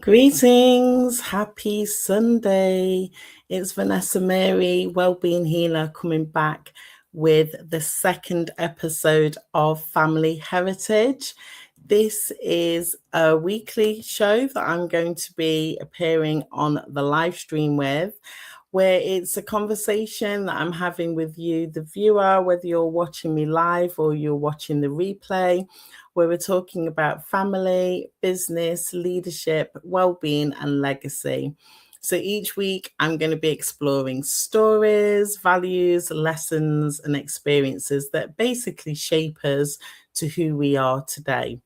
Greetings, happy Sunday. It's Vanessa-Mary, Wellbeing Healer, coming back with the second episode of Family Heritage. This is a weekly show that I'm going to be appearing on the live stream with, where it's a conversation that I'm having with you, the viewer, whether you're watching me live or you're watching the replay, where we're talking about family, business, leadership, well-being, and legacy. So each week, I'm going to be exploring stories, values, lessons, and experiences that basically shape us to who we are today.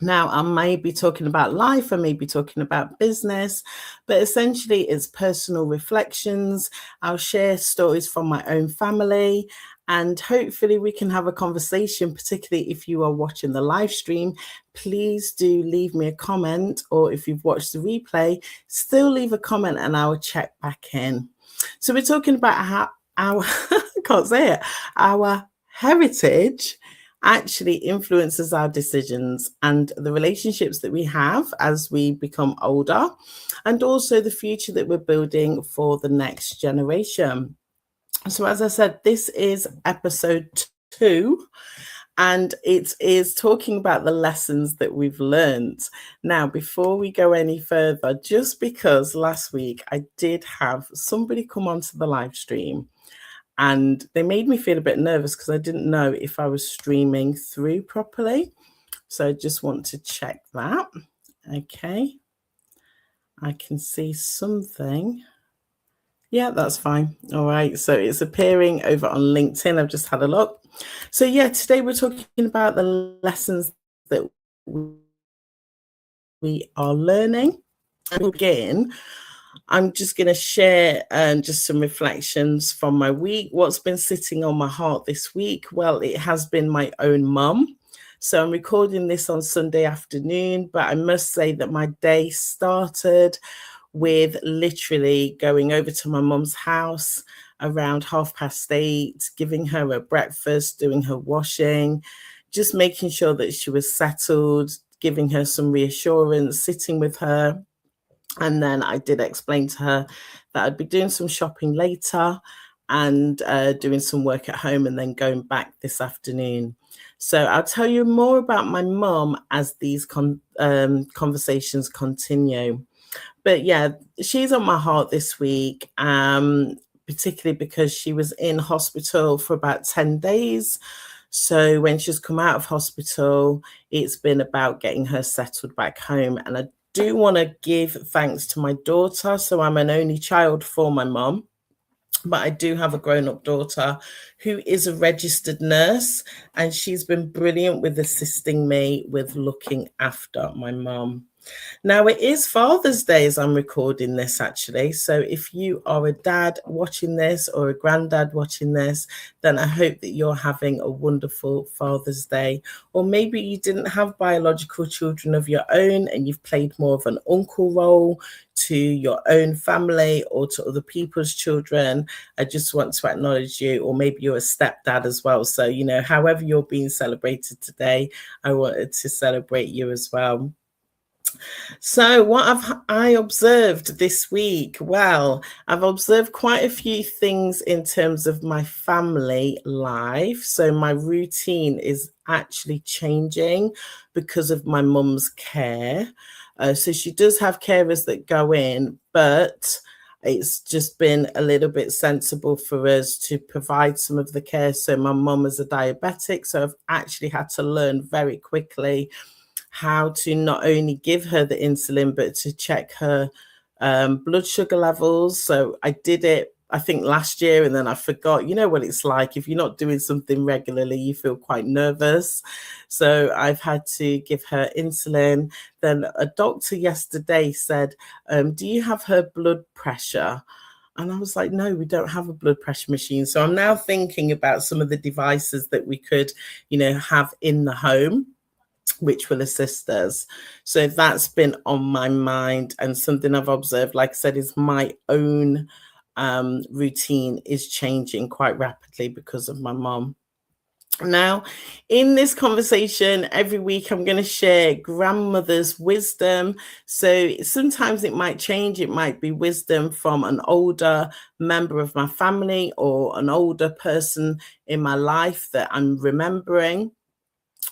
Now, I may be talking about life, I may be talking about business, but essentially it's personal reflections. I'll share stories from my own family, and hopefully we can have a conversation, particularly if you are watching the live stream. Please do leave me a comment, or if you've watched the replay, still leave a comment and I will check back in. So we're talking about how our, I can't say it, our heritage actually influences our decisions and the relationships that we have as we become older, and also the future that we're building for the next generation. So, as I said, this is episode 2, and it is talking about the lessons that we've learned. Now, before we go any further, just because last week I did have somebody come onto the live stream, and they made me feel a bit nervous because I didn't know if I was streaming through properly. So I just want to check that. Okay. I can see something. Yeah, that's fine. All right. So it's appearing over on LinkedIn. I've just had a look. So yeah, today we're talking about the lessons that we are learning. And we'll begin. I'm just going to share just some reflections from my week. What's been sitting on my heart this week? Well, it has been my own mum. So I'm recording this on Sunday afternoon, but I must say that my day started with literally going over to my mum's house around 8:30, giving her a breakfast, doing her washing, just making sure that she was settled, giving her some reassurance, sitting with her. And then I did explain to her that I'd be doing some shopping later and doing some work at home and then going back this afternoon. So I'll tell you more about my mum as these conversations continue. But yeah, she's on my heart this week, particularly because she was in hospital for about 10 days. So when she's come out of hospital, it's been about getting her settled back home. And I do want to give thanks to my daughter. So I'm an only child for my mum, but I do have a grown-up daughter who is a registered nurse, and she's been brilliant with assisting me with looking after my mum. Now, it is Father's Day as I'm recording this, actually. So if you are a dad watching this or a granddad watching this, then I hope that you're having a wonderful Father's Day. Or maybe you didn't have biological children of your own and you've played more of an uncle role to your own family or to other people's children. I just want to acknowledge you. Or maybe you're a stepdad as well. So, however you're being celebrated today, I wanted to celebrate you as well. So what have I observed this week? Well, I've observed quite a few things in terms of my family life. So my routine is actually changing because of my mum's care. So she does have carers that go in, but it's just been a little bit sensible for us to provide some of the care. So my mum is a diabetic, so I've actually had to learn very quickly how to not only give her the insulin, but to check her blood sugar levels. So I did it, I think, last year, and then I forgot. You know what it's like. If you're not doing something regularly, you feel quite nervous. So I've had to give her insulin. Then a doctor yesterday said, do you have her blood pressure? And I was like, no, we don't have a blood pressure machine. So I'm now thinking about some of the devices that we could, have in the home, which will assist us. So that's been on my mind, and something I've observed, like I said, is my own routine is changing quite rapidly because of my mom. Now, in this conversation, every week I'm going to share grandmother's wisdom. So sometimes it might change. It might be wisdom from an older member of my family or an older person in my life that I'm remembering.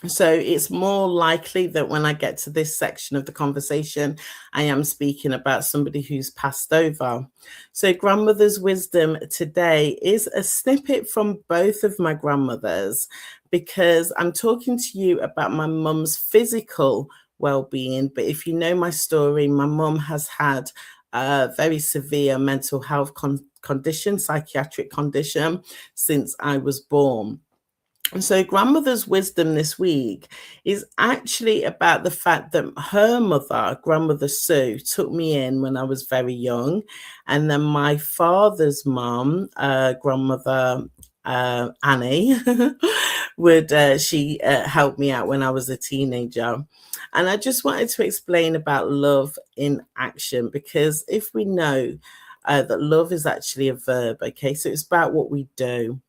So it's more likely that when I get to this section of the conversation, I am speaking about somebody who's passed over. So grandmother's wisdom today is a snippet from both of my grandmothers, because I'm talking to you about my mum's physical well-being. But if you know my story, my mum has had a very severe mental health condition, psychiatric condition, since I was born. And so, grandmother's wisdom this week is actually about the fact that her mother, grandmother Sue, took me in when I was very young. And then my father's mum, grandmother Annie, she helped me out when I was a teenager. And I just wanted to explain about love in action, because if we know that love is actually a verb, okay, so it's about what we do.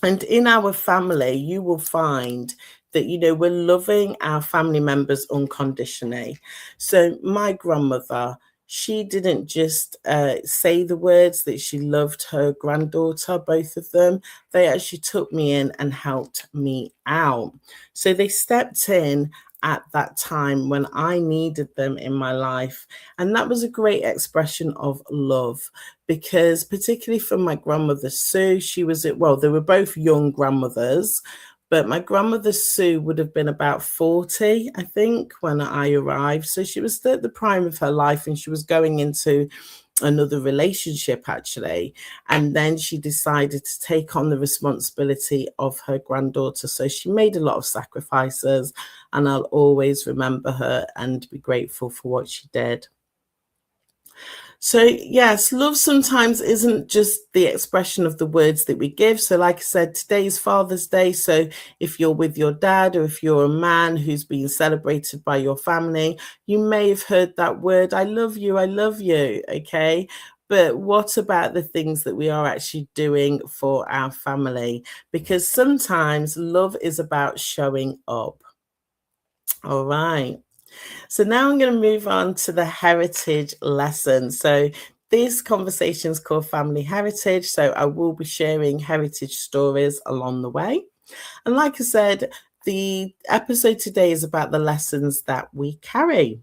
And in our family, you will find that, we're loving our family members unconditionally. So my grandmother, she didn't just say the words that she loved her granddaughter, both of them. They actually took me in and helped me out. So they stepped in at that time when I needed them in my life. And that was a great expression of love, because particularly from my grandmother Sue, she was well, they were both young grandmothers, but my grandmother Sue would have been about 40, I think, when I arrived. So she was at the prime of her life, and she was going into another relationship, actually. And then she decided to take on the responsibility of her granddaughter. So she made a lot of sacrifices, and I'll always remember her and be grateful for what she did. So, yes, love sometimes isn't just the expression of the words that we give. So, like I said, today is Father's Day. So, if you're with your dad, or if you're a man who's being celebrated by your family, you may have heard that word, I love you, I love you. Okay. But what about the things that we are actually doing for our family? Because sometimes love is about showing up. All right. So now I'm going to move on to the heritage lesson. So this conversation is called Family Heritage. So I will be sharing heritage stories along the way. And like I said, the episode today is about the lessons that we carry.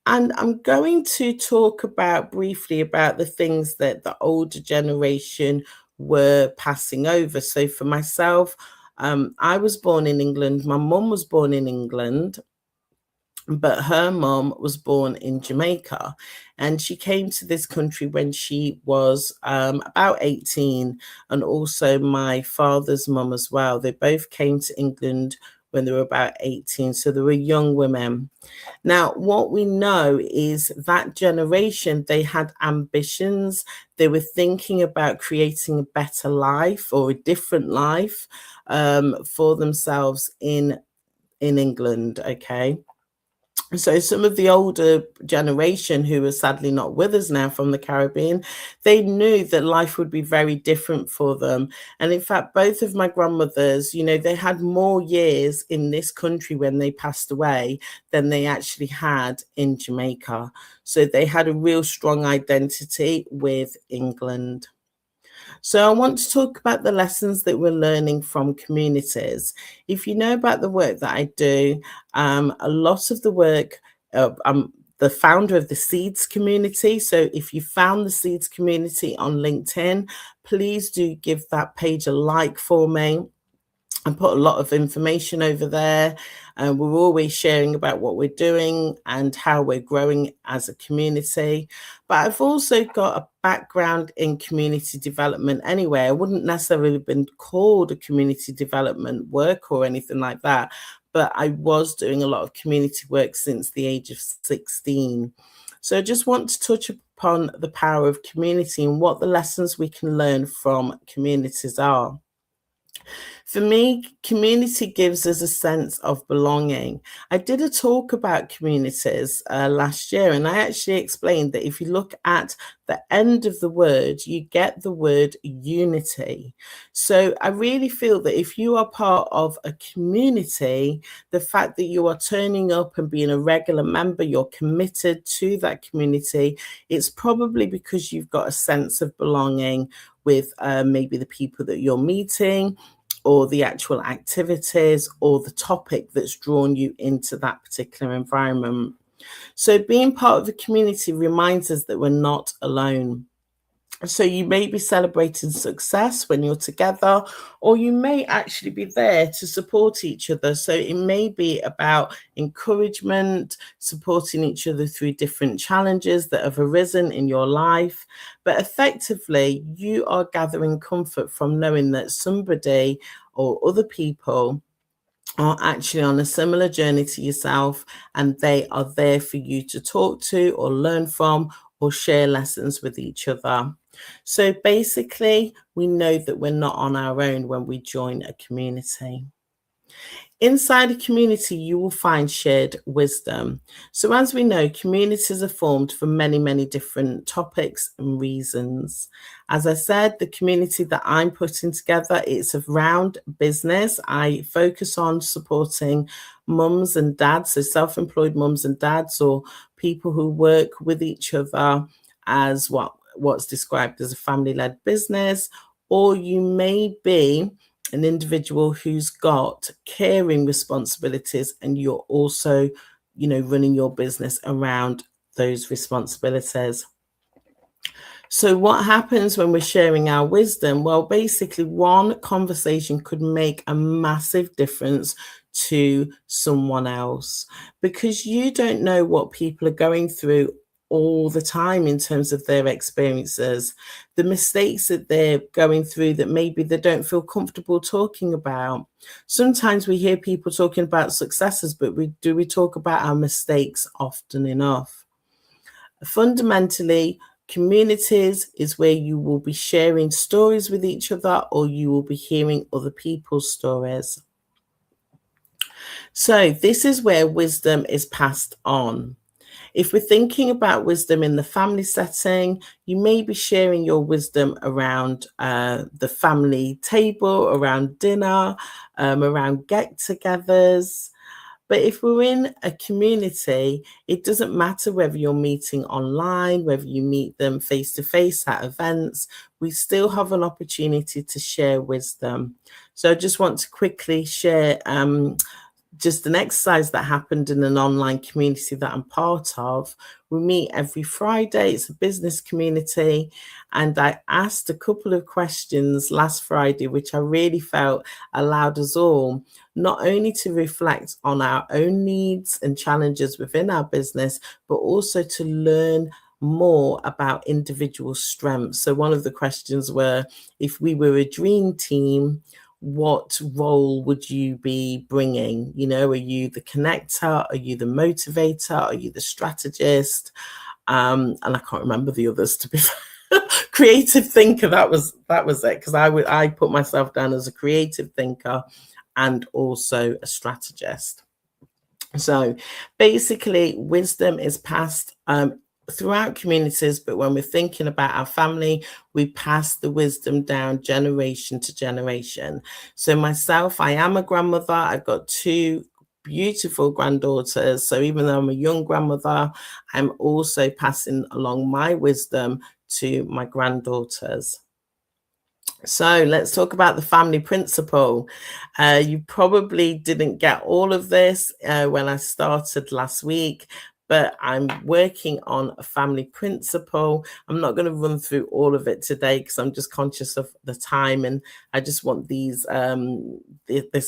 And I'm going to talk briefly about the things that the older generation were passing over. So for myself, I was born in England. My mum was born in England, but her mom was born in Jamaica, and she came to this country when she was about 18, and also my father's mom as well. They both came to England when they were about 18, so they were young women. Now, what we know is that generation, they had ambitions. They were thinking about creating a better life, or a different life, for themselves in England, okay? So some of the older generation, who are sadly not with us now, from the Caribbean, they knew that life would be very different for them. And in fact, both of my grandmothers, they had more years in this country when they passed away than they actually had in Jamaica. So they had a real strong identity with England. So I want to talk about the lessons that we're learning from communities. If you know about the work that I do, a lot of the work, I'm the founder of the Seeds community. So if you found the Seeds community on LinkedIn, please do give that page a like for me. I put a lot of information over there, and we're always sharing about what we're doing and how we're growing as a community. But I've also got a background in community development anyway. I wouldn't necessarily have been called a community development work or anything like that, but I was doing a lot of community work since the age of 16. So I just want to touch upon the power of community and what the lessons we can learn from communities are. For me, community gives us a sense of belonging. I did a talk about communities last year, and I actually explained that if you look at the end of the word, you get the word unity. So I really feel that if you are part of a community, the fact that you are turning up and being a regular member, you're committed to that community, it's probably because you've got a sense of belonging with maybe the people that you're meeting, or the actual activities, or the topic that's drawn you into that particular environment. So being part of a community reminds us that we're not alone. So you may be celebrating success when you're together, or you may actually be there to support each other. So it may be about encouragement, supporting each other through different challenges that have arisen in your life. But effectively, you are gathering comfort from knowing that somebody or other people are actually on a similar journey to yourself, and they are there for you to talk to or learn from or share lessons with each other. So basically, we know that we're not on our own when we join a community. Inside a community, you will find shared wisdom. So, as we know, communities are formed for many, many different topics and reasons. As I said, the community that I'm putting together, it's around business. I focus on supporting mums and dads, so self-employed mums and dads, or people who work with each other as what's described as a family-led business, or you may be an individual who's got caring responsibilities, and you're also, running your business around those responsibilities. So what happens when we're sharing our wisdom? Well, basically, one conversation could make a massive difference to someone else, because you don't know what people are going through all the time in terms of their experiences, the mistakes that they're going through that maybe they don't feel comfortable talking about. Sometimes we hear people talking about successes, but we talk about our mistakes often enough? Fundamentally, communities is where you will be sharing stories with each other, or you will be hearing other people's stories. So this is where wisdom is passed on. If we're thinking about wisdom in the family setting, you may be sharing your wisdom around the family table, around dinner, around get-togethers. But if we're in a community, it doesn't matter whether you're meeting online, whether you meet them face to face at events, we still have an opportunity to share wisdom. So I just want to quickly share just an exercise that happened in an online community that I'm part of. We meet every Friday. It's a business community. And I asked a couple of questions last Friday, which I really felt allowed us all not only to reflect on our own needs and challenges within our business, but also to learn more about individual strengths. So one of the questions were, if we were a dream team, what role would you be bringing? Are you the connector? Are you the motivator? Are you the strategist? And I can't remember the others, to be fair. Creative thinker, that was it, because I put myself down as a creative thinker and also a strategist. So basically, wisdom is passed throughout communities, but when we're thinking about our family, we pass the wisdom down generation to generation. So myself, I am a grandmother. I've got two beautiful granddaughters. So even though I'm a young grandmother, I'm also passing along my wisdom to my granddaughters. So let's talk about the family principle. You probably didn't get all of this when I started last week, but I'm working on a family principle. I'm not going to run through all of it today because I'm just conscious of the time, and I just want this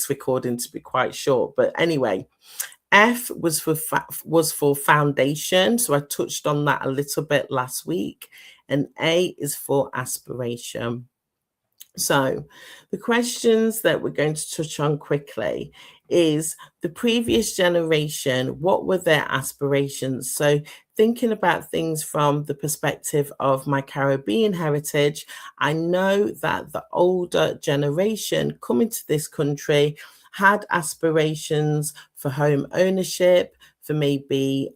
recording to be quite short. But anyway, F was for foundation, so I touched on that a little bit last week, and A is for aspiration. So the questions that we're going to touch on quickly is the previous generation, what were their aspirations? So thinking about things from the perspective of my Caribbean heritage, I know that the older generation coming to this country had aspirations for home ownership, for maybe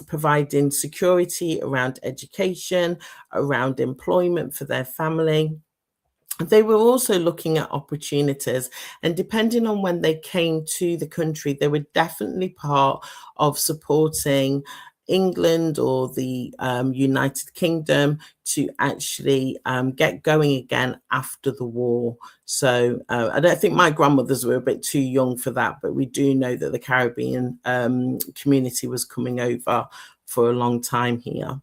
providing security around education, around employment for their family. They were also looking at opportunities, and depending on when they came to the country, they were definitely part of supporting England or the United Kingdom to actually get going again after the war. So I don't think my grandmothers were a bit too young for that, but we do know that the Caribbean community was coming over for a long time here.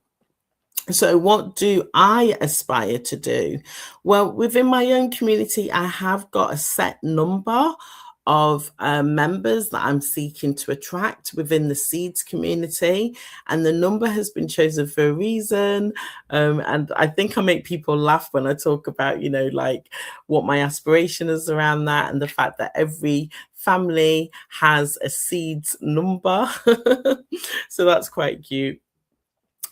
So, what do I aspire to do? Well, within my own community, I have got a set number of members that I'm seeking to attract within the seeds community, and the number has been chosen for a reason. And I think I make people laugh when I talk about, like what my aspiration is around that, and the fact that every family has a seeds number. So that's quite cute.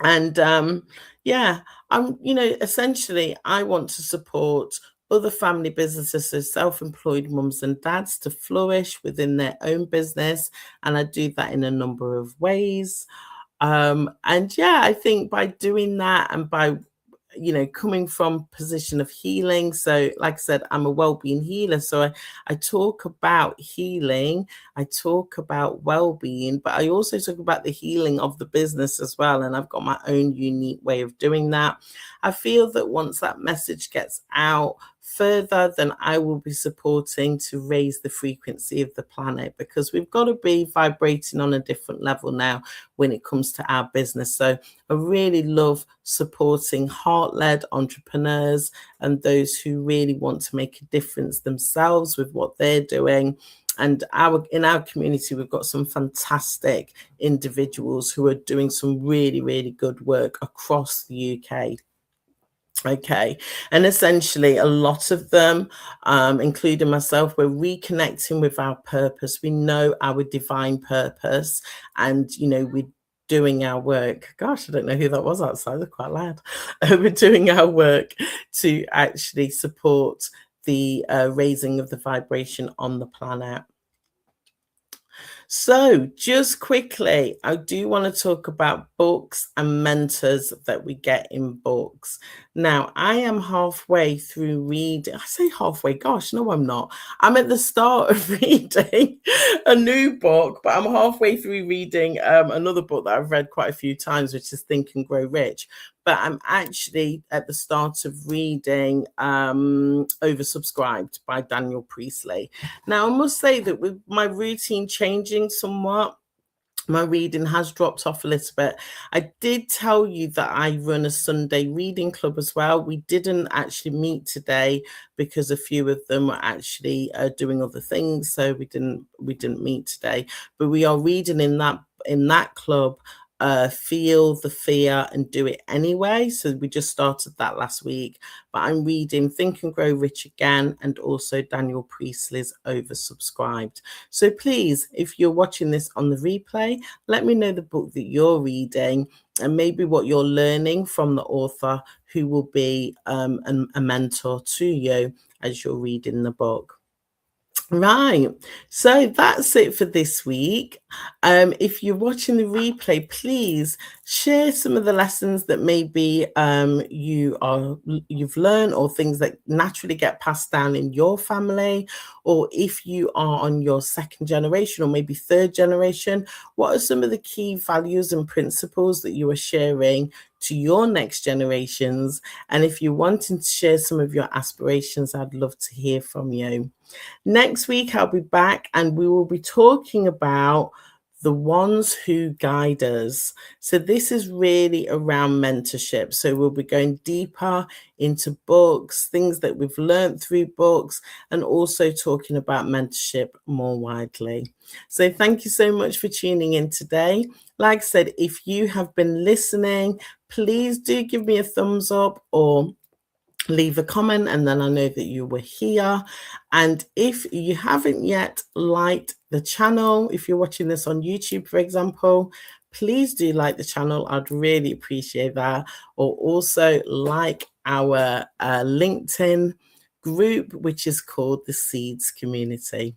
And yeah, essentially I want to support other family businesses, so self-employed mums and dads, to flourish within their own business, and I do that in a number of ways. And yeah, I think by doing that, and by coming from position of healing. So like I said, I'm a well-being healer. So I talk about healing, I talk about well-being, but I also talk about the healing of the business as well. And I've got my own unique way of doing that. I feel that once that message gets out further, then I will be supporting to raise the frequency of the planet, because we've got to be vibrating on a different level now when it comes to our business. So I really love supporting heart-led entrepreneurs and those who really want to make a difference themselves with what they're doing. And in our community, we've got some fantastic individuals who are doing some really, really good work across the UK. Okay. And essentially, a lot of them, including myself, we're reconnecting with our purpose. We know our divine purpose, and, we're doing our work. Gosh, I don't know who that was outside. They're quite loud. We're doing our work to actually support the raising of the vibration on the planet. So, just quickly, I do want to talk about books and mentors that we get in books. Now, I am halfway through reading. I say halfway, gosh, no, I'm not. I'm at the start of reading a new book, but I'm halfway through reading another book that I've read quite a few times, which is Think and Grow Rich. But I'm actually at the start of reading Oversubscribed by Daniel Priestley. Now, I must say that with my routine changing somewhat, my reading has dropped off a little bit. I did tell you that I run a Sunday reading club as well. We didn't actually meet today because a few of them were actually doing other things, so we didn't meet today. But we are reading in that club. Feel the fear and do it anyway. So we just started that last week, but I'm reading Think and Grow Rich again, and also Daniel Priestley's Oversubscribed. So please, if you're watching this on the replay, let me know the book that you're reading and maybe what you're learning from the author who will be a mentor to you as you're reading the book. Right, so that's it for this week. If you're watching the replay, please share some of the lessons that maybe you've learned, or things that naturally get passed down in your family, or if you are on your second generation or maybe third generation, what are some of the key values and principles that you are sharing to your next generations? And if you're wanting to share some of your aspirations, I'd love to hear from you. Next week, I'll be back and we will be talking about the ones who guide us. So this is really around mentorship. So we'll be going deeper into books, things that we've learned through books, and also talking about mentorship more widely. So thank you so much for tuning in today. Like I said, if you have been listening, please do give me a thumbs up or leave a comment, and then I know that you were here. And if you haven't yet liked the channel, if you're watching this on YouTube, for example, please do like the channel. I'd really appreciate that. Or also like our LinkedIn group, which is called the Seeds Community.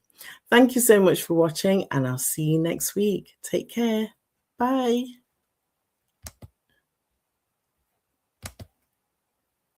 Thank you so much for watching, and I'll see you next week. Take care. Bye.